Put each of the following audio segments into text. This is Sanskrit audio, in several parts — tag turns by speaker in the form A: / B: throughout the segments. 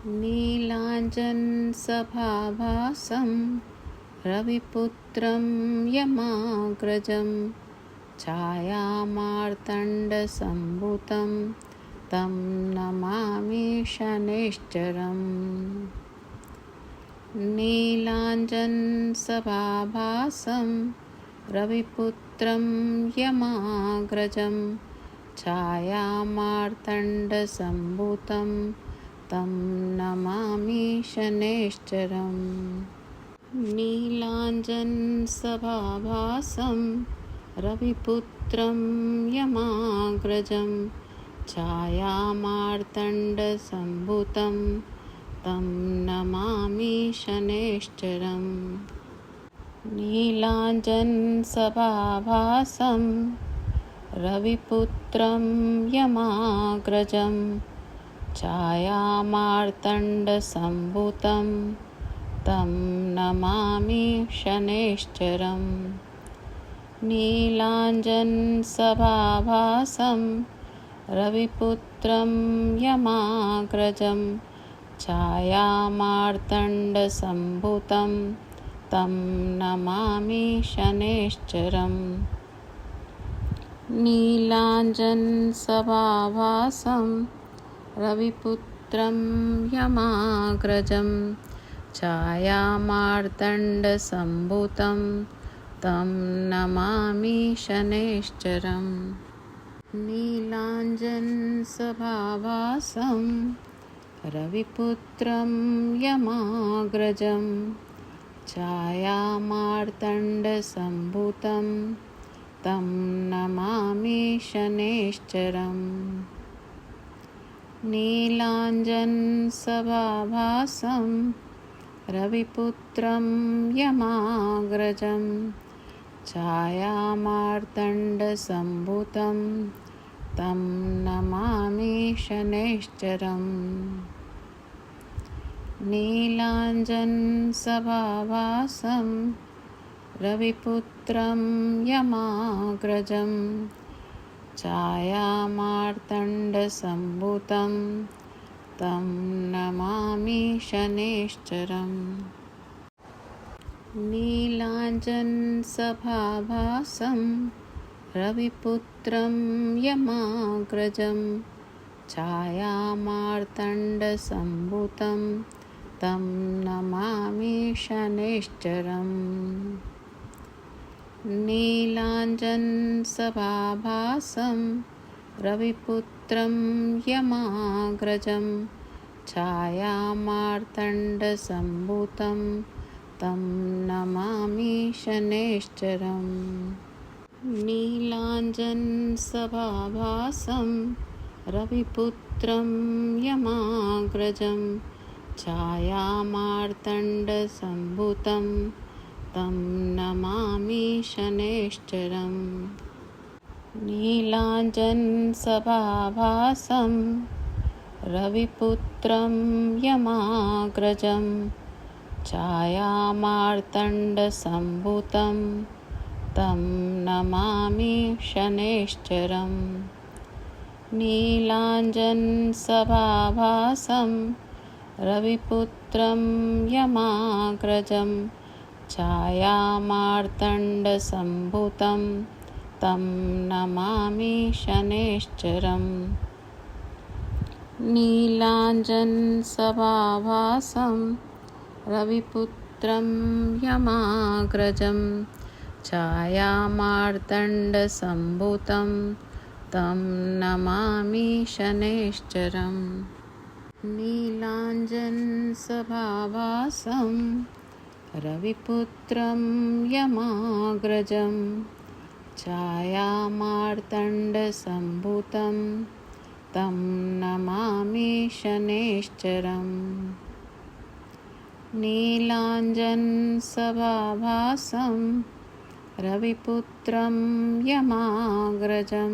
A: नीलाञ्जनसभाभासं रविपुत्रं यमाग्रजं छायामार्तण्डसम्भूतं तं नमामि शनैश्चरम्। नीलाञ्जनसभाभासं रविपुत्रं यमाग्रजं छायामार्तण्डसम्भूतं तं नमामि शनैश्चरम्। नीलाञ्जनसभाभासं रविपुत्रं यमाग्रजं छायामार्तण्डसम्भूतं तं नमामि शनैश्चरम्। नीलाञ्जनसभाभासं रविपुत्रं यमाग्रजं छायामार्तण्डसम्भूतं तं नमामि शनैश्चरम्। नीलाञ्जनसभाभासं रविपुत्रं यमाग्रजं छायामार्तण्डसम्भूतं तं नमामि शनैश्चरम्। नीलाञ्जनसभाभासं रविपुत्रं यमाग्रजं छायामार्तण्डसम्भूतं तं नमामि शनैश्चरम्। नीलाञ्जनसभाभासं रविपुत्रं यमाग्रजं छायामार्तण्डसम्भूतं तं नमामि शनैश्चरम्। नीलाञ्जनसभाभासं रविपुत्रं यमाग्रजं छायामार्तण्डसम्भूतं तं नमामि शनैश्चरम्। नीलाञ्जनसभाभासं रविपुत्रं यमाग्रजं छायामार्तण्डसम्भूतं तं नमामि शनैश्चरम्। नीलाञ्जनसभाभासं रविपुत्रं यमाग्रजं छायामार्तण्डसम्भूतं तं नमामि शनैश्चरम्। नीलाञ्जनसभाभासं रविपुत्रं यमाग्रजं छायामार्तण्डसम्भूतं तं नमामि शनैश्चरम्। नीलाञ्जनसभाभासं रविपुत्रं यमाग्रजं छायामार्तण्डसम्भूतं तं नमामि शनैश्चरम्। नीलाञ्जनसभाभासं रविपुत्रं यमाग्रजं छायामार्तण्डसम्भूतं तं नमामि शनैश्चरम्। नीलाञ्जनसभाभासं रविपुत्रं यमाग्रजं छायामार्तण्डसम्भूतं तं नमामि शनैश्चरम्। नीलाञ्जनसभाभासं रविपुत्रं यमाग्रजं छायामार्तण्डसम्भूतं तं नमामि शनैश्चरम्। नीलाञ्जनसभाभासं रविपुत्रं यमाग्रजं छायामार्तण्डसम्भूतं तं नमामि शनैश्चरम्। नीलाञ्जनसभाभासं रविपुत्रं यमाग्रजं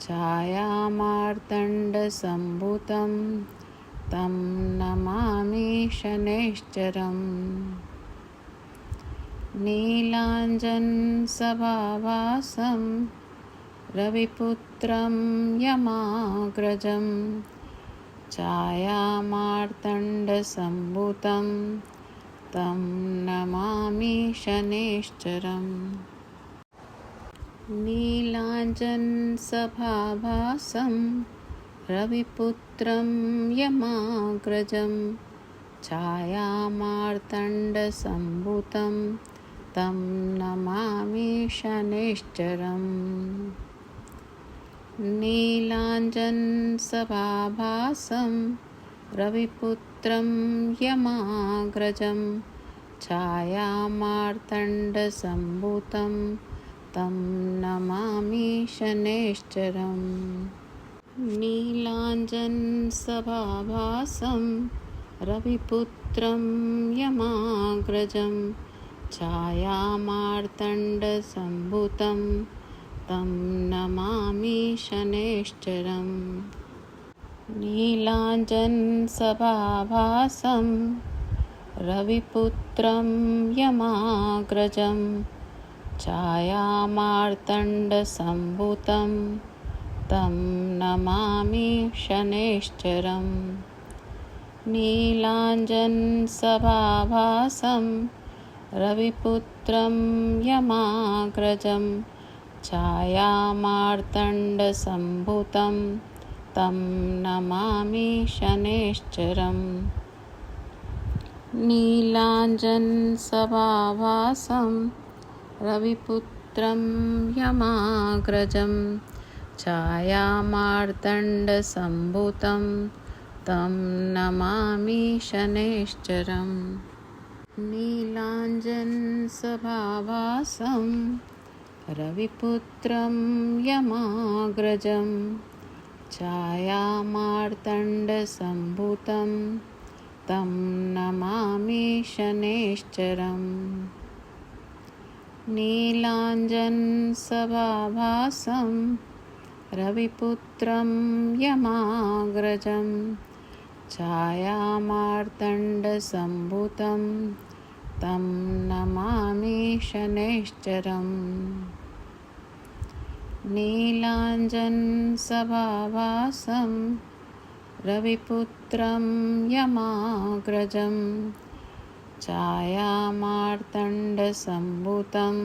A: छायामार्तण्डसम्भूतं तं नमामि शनैश्चरम्। नीलाञ्जनसभाभासं रविपुत्रं यमाग्रजं छायामार्तण्डसम्भूतं तं नमामि शनैश्चरम्। नीलाञ्जनसभाभासं रविपुत्रं यमाग्रजं छायामार्तण्डसम्भूतं तं नमामि शनैश्चरम्। नीलाञ्जनसभाभासं रविपुत्रं यमाग्रजं छायामार्तण्डसम्भूतं तं नमामि शनैश्चरम्। नीलाञ्जनसभाभासं रविपुत्रं यमाग्रजं छायामार्तण्डसम्भूतं तं नमामि शनैश्चरम्। नीलाञ्जनसभाभासं रविपुत्रं यमाग्रजं छायामार्तण्डसम्भूतं तं नमामि शनैश्चरम्। नीलाञ्जनसभाभासं रविपुत्रं यमाग्रजं छायामार्तण्डसम्भूतं तं नमामि शनैश्चरम्। नीलाञ्जनसभाभासं रविपुत्रं यमाग्रजं छायामार्तण्डसम्भूतं तं नमामि शनैश्चरम्। नीलाञ्जनसभाभासं रविपुत्रं यमाग्रजं छायामार्तण्डसम्भूतं तं नमामि शनैश्चरम्। नीलाञ्जनसभाभासं रविपुत्रं यमाग्रजं छायामार्तण्डसम्भूतं तं नमामि शनैश्चरम्। नीलाञ्जनसभाभासं रविपुत्रं यमाग्रजं छायामार्तण्डसम्भूतं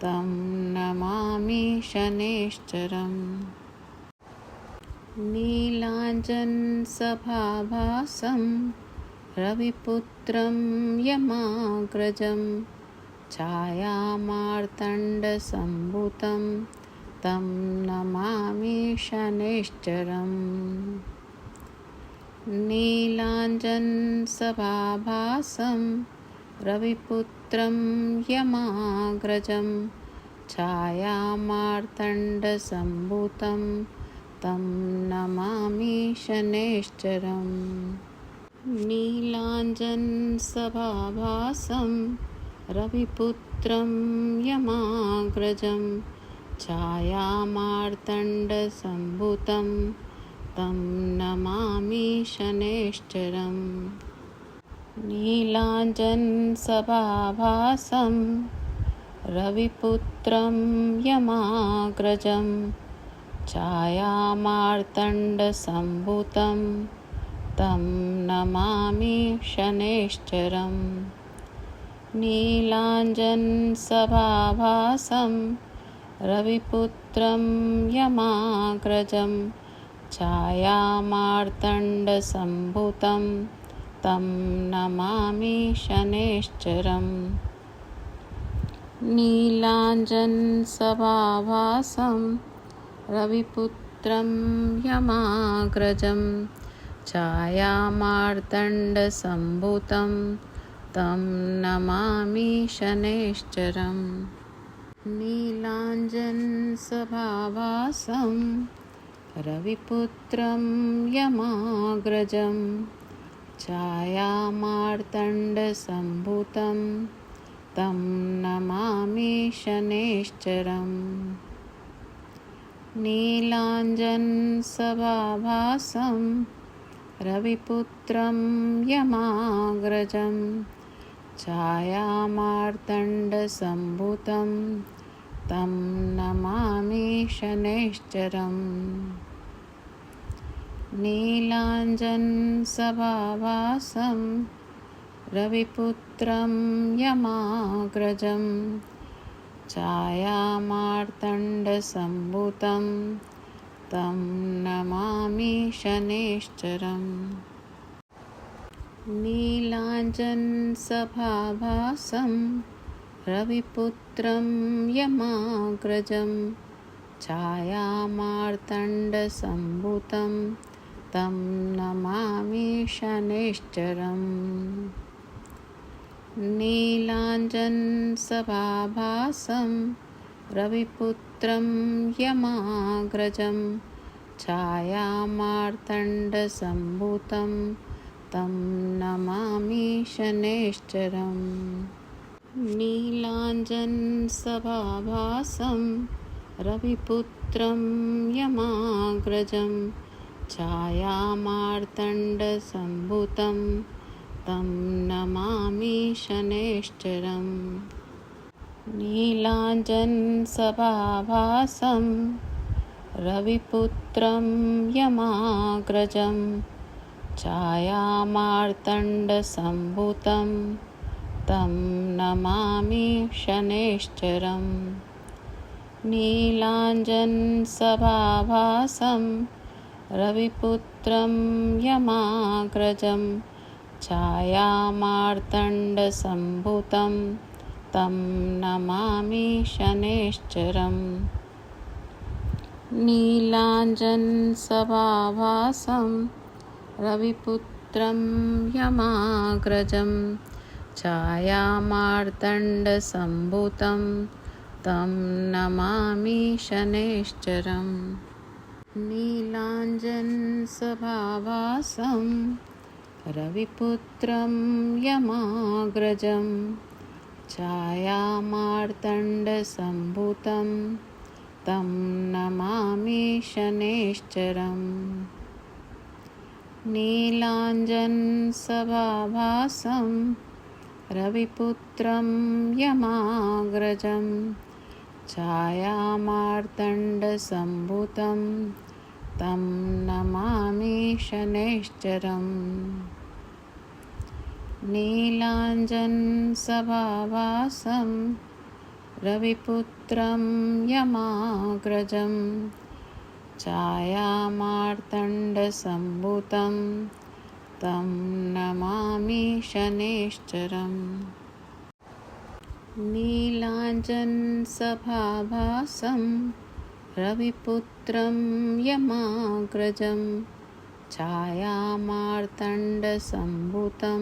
A: तं नमामि शनैश्चरम्। नीलाञ्जनसभाभासं रविपुत्रं यमाग्रजं छायामार्तण्डसम्भूतं तं नमामि शनैश्चरम्। नीलाञ्जनसभाभासं रविपुत्रं यमाग्रजं छायामार्तण्डसम्भूतं तं नमामि शनैश्चरम्। नीलाञ्जनसभाभासं रविपुत्रं यमाग्रजं छायामार्तण्डसम्भूतं तं नमामि शनैश्चरम्। नीलाञ्जनसभाभासं रविपुत्रं यमाग्रजं छायामार्तण्डसम्भूतं तं नमामि शनैश्चरम्। नीलाञ्जनसभाभासं रविपुत्रं यमाग्रजं छायामार्तण्डसम्भूतं तं नमामि शनैश्चरम्। नीलाञ्जनसभाभासं रविपुत्रं यमाग्रजं छायामार्तण्डसम्भूतं तं नमामि शनैश्चरम्। नीलाञ्जनसभाभासं रविपुत्रं यमाग्रजं छायामार्तण्डसम्भूतं तं नमामि शनैश्चरम्। नीलाञ्जनसभाभासं रविपुत्रं यमाग्रजं छायामार्तण्डसम्भूतं तं नमामि शनैश्चरम्। नीलाञ्जनसभाभासं रविपुत्रं यमाग्रजं छायामार्तण्डसम्भूतं तं नमामि शनैश्चरम्। नीलाञ्जनसभाभासं रविपुत्रं यमाग्रजं छायामार्तण्डसम्भूतं तं नमामि शनैश्चरम्। नीलाञ्जनसभाभासं रविपुत्रं यमाग्रजं छायामार्तण्डसम्भूतं तं नमामि शनैश्चरम्। नीलाञ्जनसभाभासं रविपुत्रं यमाग्रजं छायामार्तण्डसम्भूतं तं नमामि शनैश्चरम्। नीलाञ्जनसभाभासं रविपुत्रं यमाग्रजं छायामार्तण्डसम्भूतं तं नमामि शनैश्चरम्। नीलाञ्जनसभाभासं रविपुत्रं यमाग्रजं छायामार्तण्डसम्भूतं तं नमामि शनैश्चरम्। नीलाञ्जनसभाभासं रविपुत्रं यमाग्रजं छायामार्तण्डसम्भूतं तं नमामि शनैश्चरम्। नीलाञ्जनसभाभासं रविपुत्रं यमाग्रजं छायामार्तण्डसम्भूतं तं नमामि शनैश्चरम्। नीलाञ्जनसभाभासं रविपुत्रं यमाग्रजं छायामार्तण्डसम्भूतं तं नमामि शनैश्चरम्। नीलाञ्जनसभाभासं रविपुत्रं यमाग्रजं छायामार्तण्डसम्भूतं तं नमामि शनैश्चरम्। नीलाञ्जनसभाभासं रविपुत्रं यमाग्रजं छायामार्तण्डसम्भूतं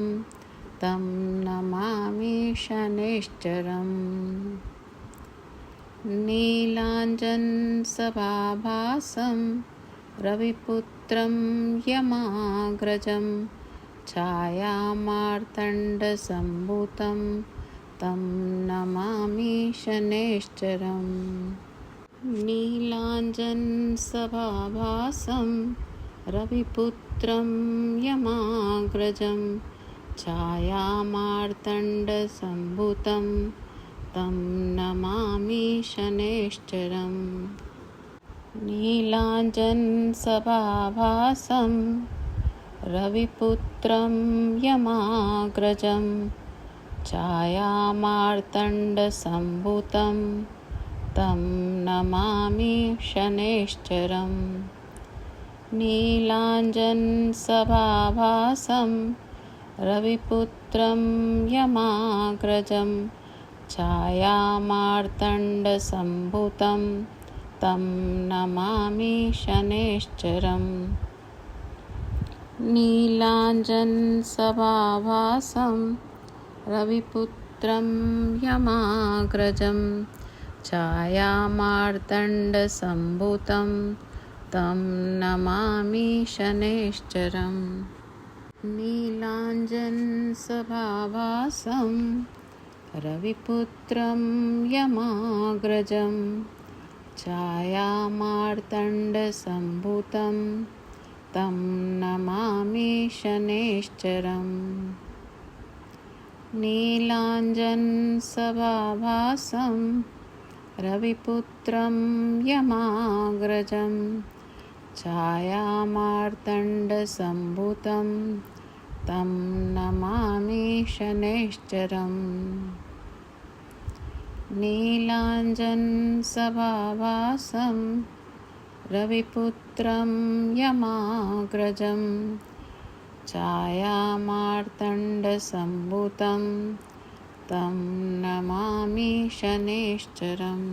A: तं नमामि शनैश्चरम्। नीलाञ्जनसभाभासं रविपुत्रं यमाग्रजं छायामार्तण्डसम्भूतं तं नमामि शनैश्चरम्। नीलाञ्जनसभाभासं रविपुत्रं यमाग्रजं छायामार्तण्डसम्भूतं तं नमामि शनैश्चरम्। नीलाञ्जनसभाभासं रविपुत्रं यमाग्रजं छायामार्तण्डसम्भूतं तं नमामि शनैश्चरम्। नीलाञ्जनसभाभासं रविपुत्रं यमाग्रजं छायामार्तण्डसम्भूतं तं नमामि शनैश्चरम्। नीलाञ्जनसभाभासं रविपुत्रं यमाग्रजं छायामार्तण्डसम्भूतं तं नमामि शनैश्चरम्। नीलाञ्जनसभाभासं रविपुत्रं यमाग्रजं छायामार्तण्डसम्भूतं तं नमामि शनैश्चरम्। नीलाञ्जनसभाभासं रविपुत्रं यमाग्रजं छायामार्तण्डसम्भूतं तं नमामि शनैश्चरम् नीलाञ्जनसभावासं रविपुत्रं यमाग्रजं छायामार्तण्डसम्भूतं तं नमामि शनैश्चरम्